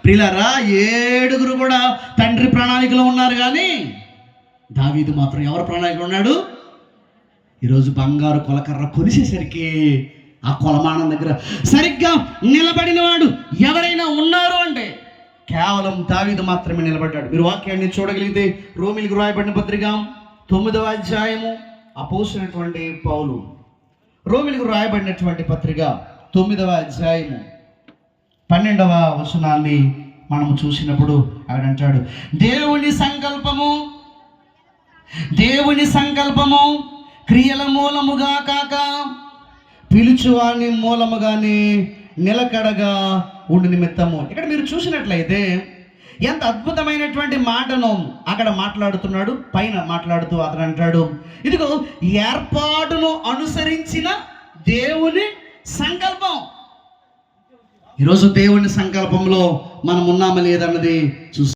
ప్రియులారా, 7 కూడా తండ్రి ప్రణాళికలో ఉన్నారు, కానీ దావీదు మాత్రం ఎవరి ప్రణాళికలో ఉన్నాడు? ఈరోజు బంగారు కొలకర్ర కొలిసేసరికి ఆ కొలమానం దగ్గర సరిగ్గా నిలబడిన వాడు ఎవరైనా ఉన్నారు అంటే కేవలం దావీదు మాత్రమే నిలబడ్డాడు. మీరు వాక్యాన్ని చూడగలిగితే రోమీయులకు రాయబడిన పత్రిక 9వ అధ్యాయము, అపోస్తలుడైనటువంటి పౌలు రోమీయులకు రాయబడినటువంటి పత్రిక 9వ అధ్యాయము 12వ వచనాన్ని మనము చూసినప్పుడు ఆయన అంటాడు, దేవుని సంకల్పము క్రియల మూలముగా కాక పిలుచువాని మూలముగానే నిలకడగా ఉండు నిమిత్తము. ఇక్కడ మీరు చూసినట్లయితే ఎంత అద్భుతమైనటువంటి మాటను అక్కడ మాట్లాడుతున్నాడు. పైన మాట్లాడుతూ అతను అంటాడు, ఇదిగో ఏర్పాటును అనుసరించిన దేవుని సంకల్పం. ఈరోజు దేవుని సంకల్పంలో మనం ఉన్నామా లేదన్నది చూసి